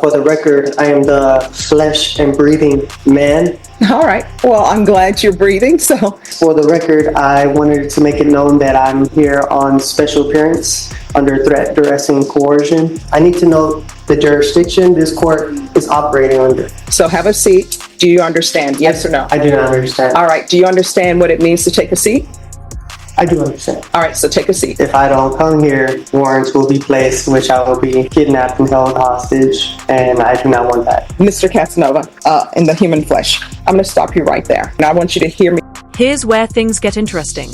For the record, I am the flesh and breathing man. All right. Well, I'm glad you're breathing. So, For the record, I wanted to make it known that I'm here on special appearance under threat, duress, and coercion. I need to know the jurisdiction this court is operating under. so have a seat. Do you understand? Yes or no? I do not understand. All right. Do you understand what it means to take a seat? I do understand. All right. So take a seat. If I don't come here, warrants will be placed, which I will be kidnapped and held hostage, and I do not want that. Mr. Casanova, in the human flesh, I'm going to stop you right there. And I want you to hear me. Here's where things get interesting.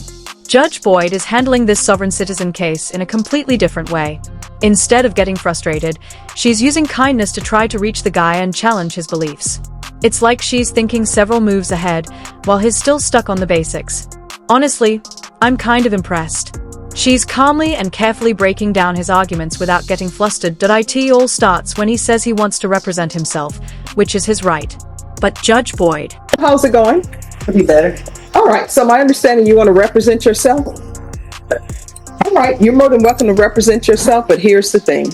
Judge Boyd is handling this sovereign citizen case in a completely different way. Instead of getting frustrated, she's using kindness to try to reach the guy and challenge his beliefs. It's like she's thinking several moves ahead, while he's still stuck on the basics. Honestly, I'm kind of impressed. She's calmly and carefully breaking down his arguments without getting flustered. It all starts when he says he wants to represent himself, which is his right. But Judge Boyd... How's it going? Could be better. All right. So my understanding, you want to represent yourself? All right. You're more than welcome to represent yourself, but here's the thing.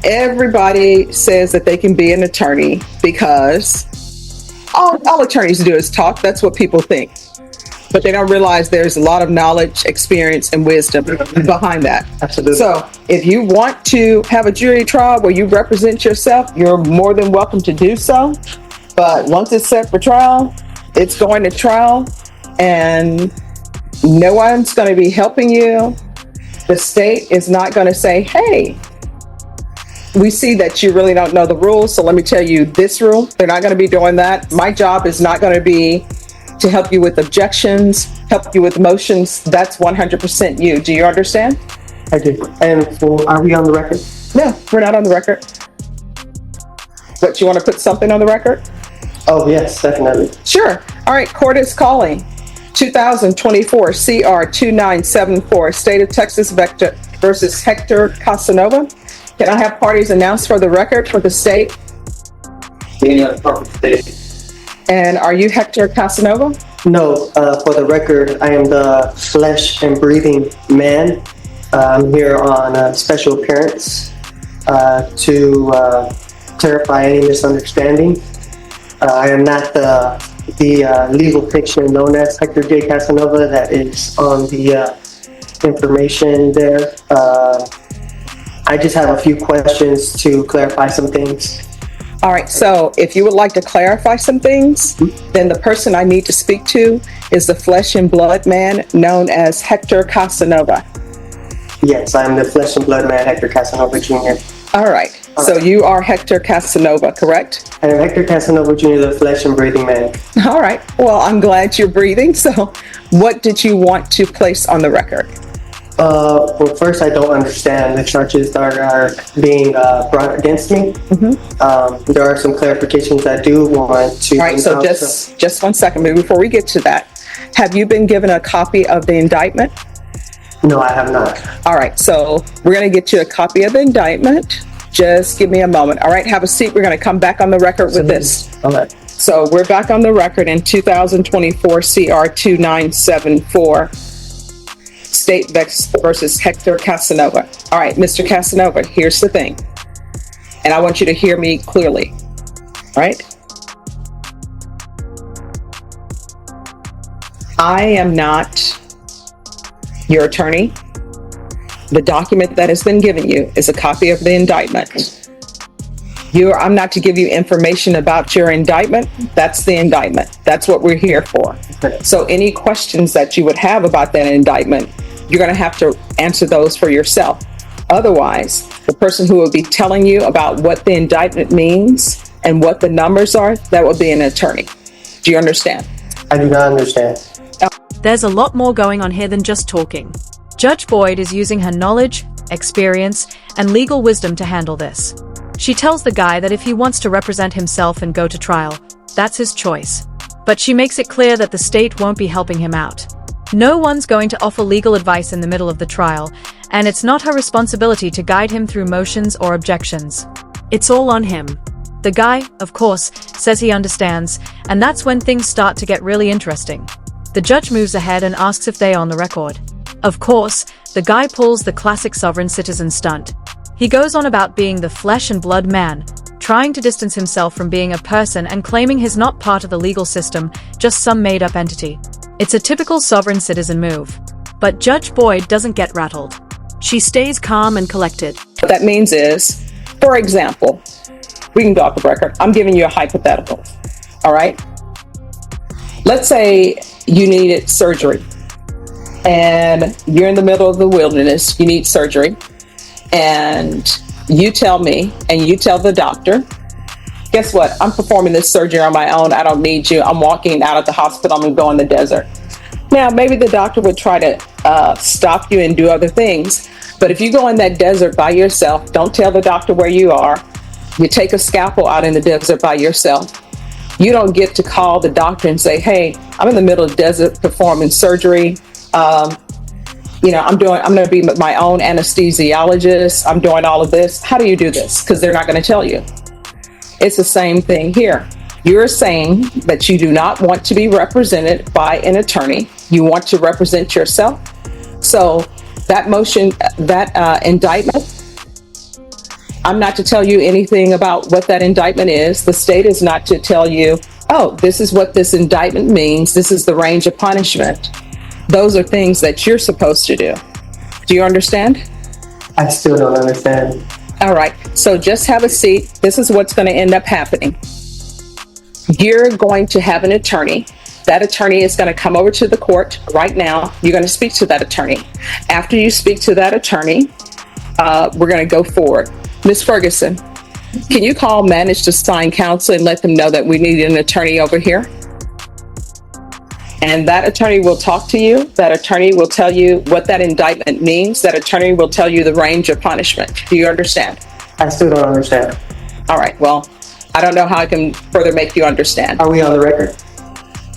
Everybody says that they can be an attorney because all attorneys do is talk. That's what people think. But they don't realize there's a lot of knowledge, experience, and wisdom behind that. Absolutely. So if you want to have a jury trial where you represent yourself, you're more than welcome to do so. But once it's set for trial, it's going to trial, and no one's going to be helping you. The state is not going to say, hey, we see that you really don't know the rules, so let me tell you this rule. They're not going to be doing that. My job is not going to be to help you with objections, help you with motions. That's 100% you. Do you understand? I do. And are we on the record? No, we're not on the record. But you want to put something on the record? Oh, yes, definitely. Sure. All right, court is calling 2024 CR 2974, State of Texas Vector versus Hector Casanova. Can I have parties announced for the record for the state? And are you Hector Casanova? No, for the record, I am the flesh and breathing man. I'm here on a special appearance to clarify any misunderstanding. I am not the legal fiction known as Hector J. Casanova that is on the information there. I just have a few questions to clarify some things. All right, so if you would like to clarify some things, then the person I need to speak to is the flesh and blood man known as Hector Casanova. Yes, I'm the flesh and blood man, Hector Casanova Jr. All right, so you are Hector Casanova, correct? I am Hector Casanova Jr., the flesh and breathing man. All right, well, I'm glad you're breathing. So what did you want to place on the record? Well, first, I don't understand the charges that are being brought against me. There are some clarifications I do want to... All right, so just 1 second before we get to that. Have you been given a copy of the indictment? No, I have not. All right, so we're going to get you a copy of the indictment. Just give me a moment. All right, have a seat. We're going to come back on the record with this. Okay. So we're back on the record in 2024 CR 2974, State versus Hector Casanova. All right, Mr. Casanova, here's the thing. And I want you to hear me clearly. All right? I am not your attorney. The document that has been given you is a copy of the indictment. I'm not to give you information about your indictment. That's the indictment. That's what we're here for. So any questions that you would have about that indictment, you're going to have to answer those for yourself. Otherwise, the person who will be telling you about what the indictment means and what the numbers are, that will be an attorney. Do you understand? I do not understand. There's a lot more going on here than just talking. Judge Boyd is using her knowledge, experience, and legal wisdom to handle this. She tells the guy that if he wants to represent himself and go to trial, that's his choice. But she makes it clear that the state won't be helping him out. No one's going to offer legal advice in the middle of the trial, and it's not her responsibility to guide him through motions or objections. It's all on him. The guy, of course, says he understands, and that's when things start to get really interesting. The judge moves ahead and asks if they're on the record. Of course, the guy pulls the classic sovereign citizen stunt. He goes on about being the flesh and blood man, trying to distance himself from being a person and claiming he's not part of the legal system, just some made-up entity. It's a typical sovereign citizen move. But Judge Boyd doesn't get rattled. She stays calm and collected. What that means is, for example, we can go off the record. I'm giving you a hypothetical. All right? Let's say you needed surgery and you're in the middle of the wilderness. You need surgery and you tell me and you tell the doctor, guess what? I'm performing this surgery on my own. I don't need you. I'm walking out of the hospital. I'm going to go in the desert. Now, maybe the doctor would try to stop you and do other things. But if you go in that desert by yourself, don't tell the doctor where you are. You take a scalpel out in the desert by yourself. You don't get to call the doctor and say, hey, I'm in the middle of the desert performing surgery. I'm going to be my own anesthesiologist. I'm doing all of this. How do you do this? Because they're not going to tell you. It's the same thing here. You're saying that you do not want to be represented by an attorney. You want to represent yourself. So that motion, that indictment, I'm not to tell you anything about what that indictment is. The state is not to tell you, oh, this is what this indictment means. This is the range of punishment. Those are things that you're supposed to do. Do you understand? I still don't understand. All right. So just have a seat. This is what's going to end up happening. You're going to have an attorney. That attorney is going to come over to the court right now. You're going to speak to that attorney. After you speak to that attorney, we're going to go forward. Ms. Ferguson, can you call manage to sign counsel and let them know that we need an attorney over here? And that attorney will talk to you. That attorney will tell you what that indictment means. That attorney will tell you the range of punishment. Do you understand? I still don't understand. All right. Well, I don't know how I can further make you understand. Are we on the record?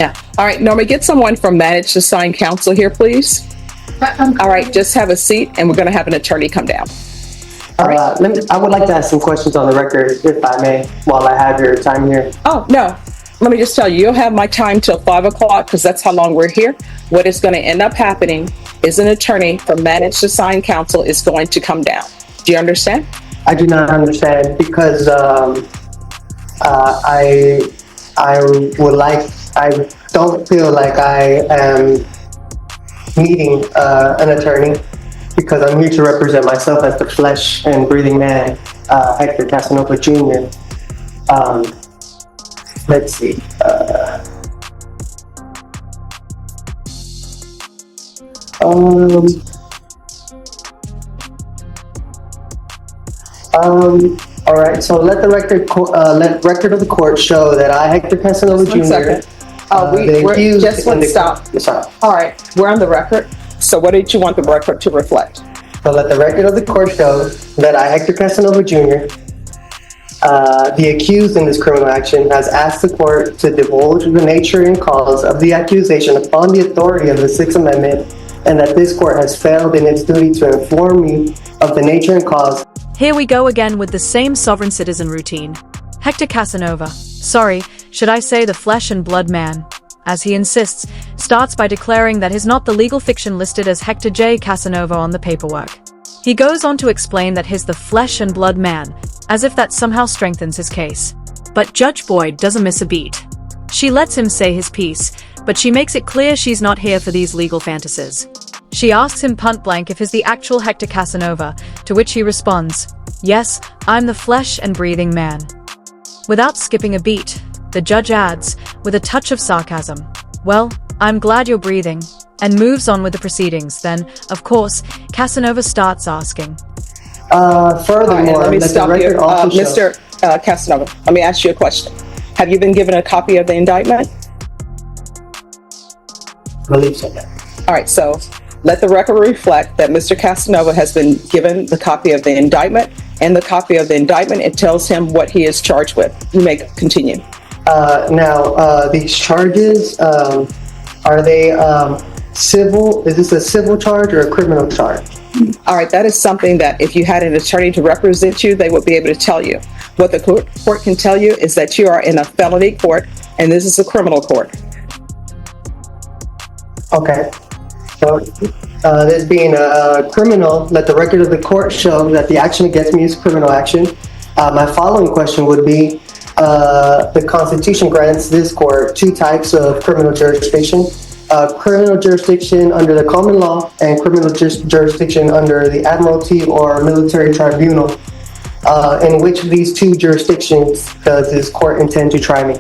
Yeah. All right, Norma, get someone from Manage to Sign Counsel here, please. All right, just have a seat, and we're going to have an attorney come down. All right. I would like to ask some questions on the record, if I may, while I have your time here. Oh, no. Let me just tell you, you'll have my time till 5 o'clock because that's how long we're here. What is going to end up happening is an attorney from Manage to Sign Counsel is going to come down. Do you understand? I do not understand because I don't feel like I am needing an attorney because I'm here to represent myself as the flesh and breathing man, Hector Casanova Jr. Let's see. All right. So let the record of the court show that I, Hector Casanova Jr. We're just one stop. Sorry. All right, we're on the record. So what did you want the record to reflect? So let the record of the court show that I, Hector Casanova Jr., the accused in this criminal action, has asked the court to divulge the nature and cause of the accusation upon the authority of the Sixth Amendment, and that this court has failed in its duty to inform me of the nature and cause. Here we go again with the same sovereign citizen routine. Hector Casanova, sorry, should I say the flesh and blood man, as he insists, starts by declaring that he's not the legal fiction listed as Hector J. Casanova on the paperwork. He goes on to explain that he's the flesh and blood man, as if that somehow strengthens his case. But Judge Boyd doesn't miss a beat. She lets him say his piece, but she makes it clear she's not here for these legal fantasies. She asks him point blank if he's the actual Hector Casanova, to which he responds, "Yes, I'm the flesh and breathing man." Without skipping a beat, the judge adds, with a touch of sarcasm, "Well, I'm glad you're breathing," and moves on with the proceedings. Then, of course, Casanova starts asking. Furthermore, let me let stop the record you. also show. Mr. Casanova, let me ask you a question. Have you been given a copy of the indictment? I believe so, yeah. All right, so let the record reflect that Mr. Casanova has been given the copy of the indictment, and the copy of the indictment, it tells him what he is charged with. You may continue. Now, these charges, are they civil? Is this a civil charge or a criminal charge? All right, that is something that if you had an attorney to represent you, they would be able to tell you. What the court can tell you is that you are in a felony court, and this is a criminal court. Okay. So, this being a criminal, let the record of the court show that the action against me is criminal action, My following question would be, the Constitution grants this court two types of criminal jurisdiction. Criminal jurisdiction under the common law and criminal jurisdiction under the admiralty or military tribunal. In which of these two jurisdictions does this court intend to try me?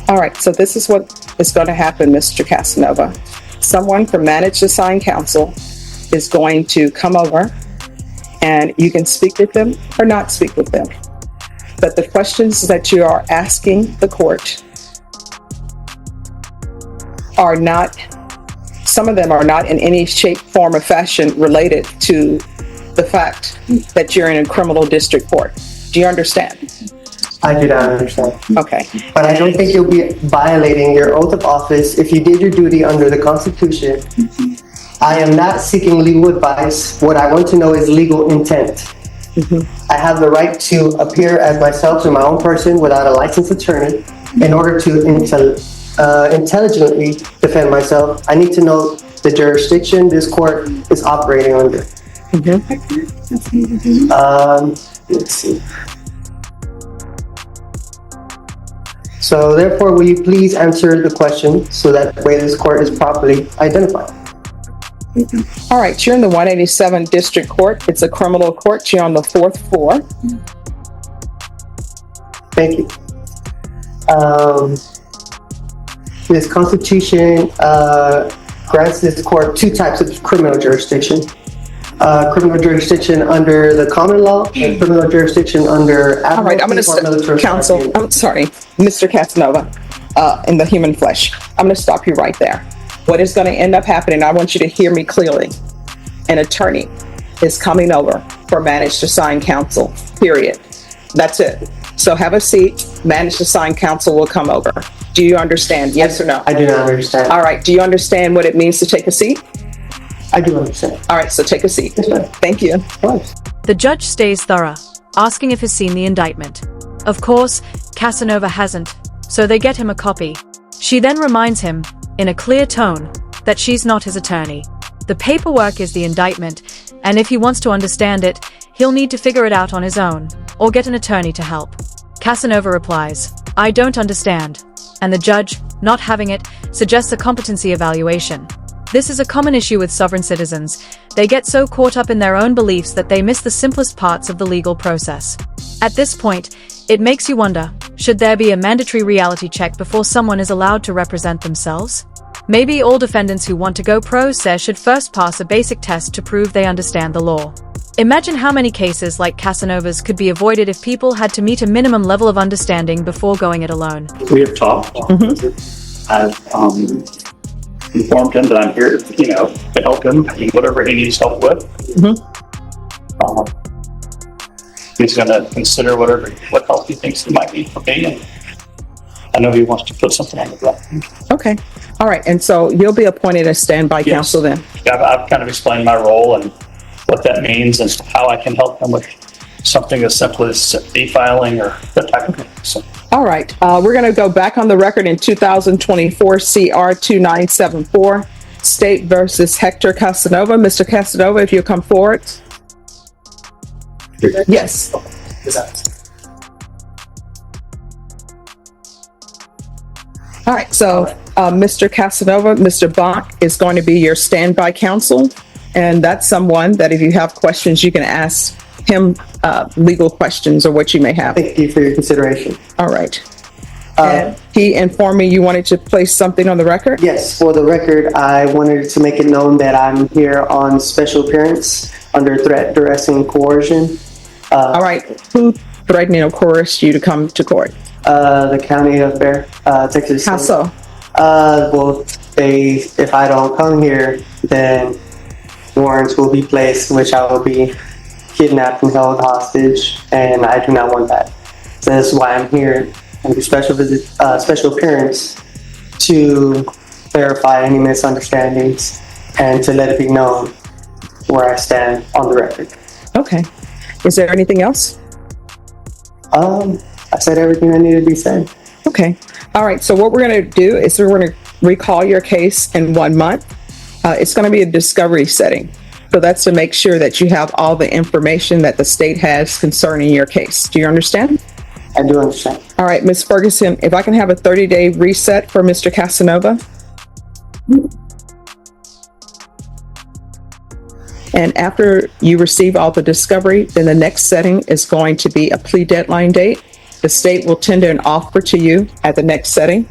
All right, so this is what is going to happen, Mr. Casanova. Someone from Managed Assigned Counsel is going to come over, and you can speak with them or not speak with them. But the questions that you are asking the court are not, some of them are not in any shape, form, or fashion related to the fact that you're in a criminal district court. Do you understand? I do not understand. Okay. But I don't think you'll be violating your oath of office if you did your duty under the Constitution. I am not seeking legal advice. What I want to know is legal intent. I have the right to appear as myself to my own person without a licensed attorney. In order to intelligently defend myself, I need to know the jurisdiction this court is operating under. Let's see. So therefore, will you please answer the question so that way this court is properly identified? All right, you're in the 187 District Court. It's a criminal court. You're on the 4th floor. Thank you. This Constitution grants this court two types of criminal jurisdiction. Criminal jurisdiction under the common law and criminal jurisdiction under All right, I'm going to counsel. I'm sorry, Mr. Casanova, in the human flesh. I'm going to stop you right there. What is going to end up happening, I want you to hear me clearly. An attorney is coming over for Managed Assigned Counsel, period. That's it. So have a seat. Managed Assigned Counsel will come over. Do you understand? Yes or no? I do not understand. All right. Do you understand what it means to take a seat? I do understand. All right. So take a seat. Thank you. The judge stays thorough, asking if he's seen the indictment. Of course, Casanova hasn't, so they get him a copy. She then reminds him, in a clear tone, that she's not his attorney. The paperwork is the indictment, and if he wants to understand it, he'll need to figure it out on his own, or get an attorney to help. Casanova replies, "I don't understand," and the judge, not having it, suggests a competency evaluation. This is a common issue with sovereign citizens. They get so caught up in their own beliefs that they miss the simplest parts of the legal process. At this point, it makes you wonder, should there be a mandatory reality check before someone is allowed to represent themselves? Maybe all defendants who want to go pro se should first pass a basic test to prove they understand the law. Imagine how many cases like Casanova's could be avoided if people had to meet a minimum level of understanding before going it alone. We have talked. I've informed him that I'm here, to help him in whatever he needs help with. He's going to consider what help he thinks he might need from me, and I know he wants to put something on the ground. Okay. All right. And so you'll be appointed as standby counsel then? Yeah, I've kind of explained my role and what that means and how I can help him with something as simple as e-filing or that type of thing. So. All right. We're going to go back on the record in 2024 CR 2974, State versus Hector Casanova. Mr. Casanova, if you'll come forward. Yes. All right. So, Mr. Casanova, Mr. Bach is going to be your standby counsel. And that's someone that if you have questions, you can ask him legal questions or what you may have. Thank you for your consideration. All right. And he informed me you wanted to place something on the record? Yes, for the record, I wanted to make it known that I'm here on special appearance under threat, duress, and coercion. All right. Who threatened or coerced you to come to court? The County of Bear, Texas. How so? Well, if I don't come here, then warrants will be placed, which I will be kidnapped and held hostage, and I do not want that. So that's why I'm here under special appearance to clarify any misunderstandings and to let it be known where I stand on the record. Okay. Is there anything else? I said everything that needed to be said. Okay. All right. So what we're going to do is we're going to recall your case in 1 month. It's going to be a discovery setting. So that's to make sure that you have all the information that the state has concerning your case. Do you understand? I do understand. All right, Ms. Ferguson, if I can have a 30-day reset for Mr. Casanova. And after you receive all the discovery, then the next setting is going to be a plea deadline date. The state will tender an offer to you at the next setting.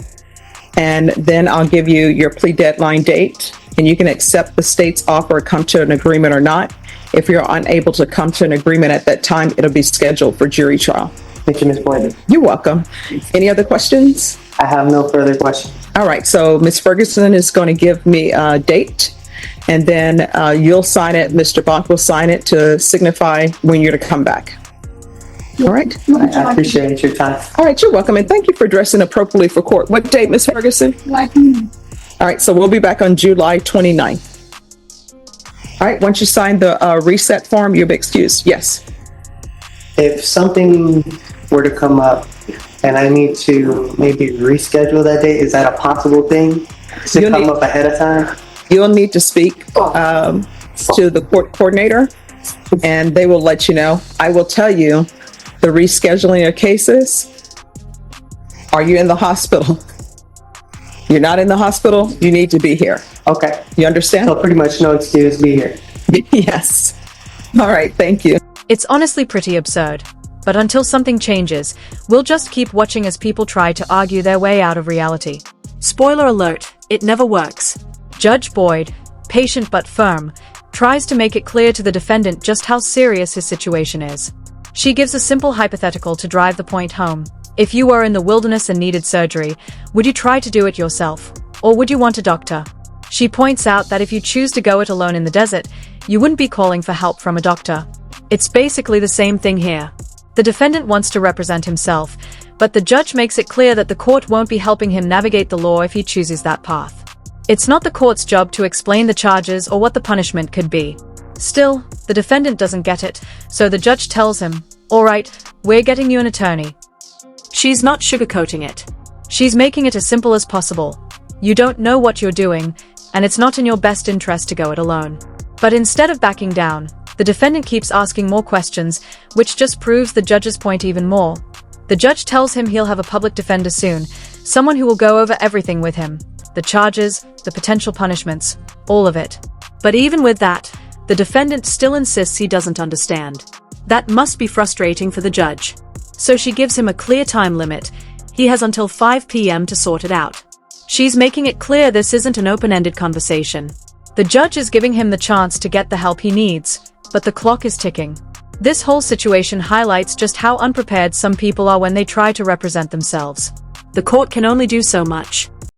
And then I'll give you your plea deadline date, and you can accept the state's offer, come to an agreement or not. If you're unable to come to an agreement at that time, it'll be scheduled for jury trial. Thank you, Ms. Boyd. You're welcome. Any other questions? I have no further questions. All right, so Ms. Ferguson is going to give me a date, and then you'll sign it. Mr. Bonk will sign it to signify when you're to come back. All right. I appreciate your time. All right, you're welcome, and thank you for dressing appropriately for court. What date, Ms. Ferguson? All right, so we'll be back on July 29th. All right, once you sign the reset form, you'll be excused. Yes. If something were to come up and I need to maybe reschedule that date, is that a possible thing to come up ahead of time? You'll need to speak to the court coordinator, and they will let you know. I will tell you the rescheduling of cases. Are you in the hospital? You're not in the hospital, you need to be here. Okay. You understand? So pretty much no excuse, be here. Yes. All right, thank you. It's honestly pretty absurd. But until something changes, we'll just keep watching as people try to argue their way out of reality. Spoiler alert, it never works. Judge Boyd, patient but firm, tries to make it clear to the defendant just how serious his situation is. She gives a simple hypothetical to drive the point home. If you were in the wilderness and needed surgery, would you try to do it yourself? Or would you want a doctor? She points out that if you choose to go it alone in the desert, you wouldn't be calling for help from a doctor. It's basically the same thing here. The defendant wants to represent himself, but the judge makes it clear that the court won't be helping him navigate the law if he chooses that path. It's not the court's job to explain the charges or what the punishment could be. Still, the defendant doesn't get it, so the judge tells him, "All right, we're getting you an attorney." She's not sugarcoating it. She's making it as simple as possible. You don't know what you're doing, and it's not in your best interest to go it alone. But instead of backing down, the defendant keeps asking more questions, which just proves the judge's point even more. The judge tells him he'll have a public defender soon, someone who will go over everything with him. The charges, the potential punishments, all of it. But even with that, the defendant still insists he doesn't understand. That must be frustrating for the judge. So she gives him a clear time limit. He has until 5 p.m. to sort it out. She's making it clear this isn't an open-ended conversation. The judge is giving him the chance to get the help he needs, but the clock is ticking. This whole situation highlights just how unprepared some people are when they try to represent themselves. The court can only do so much.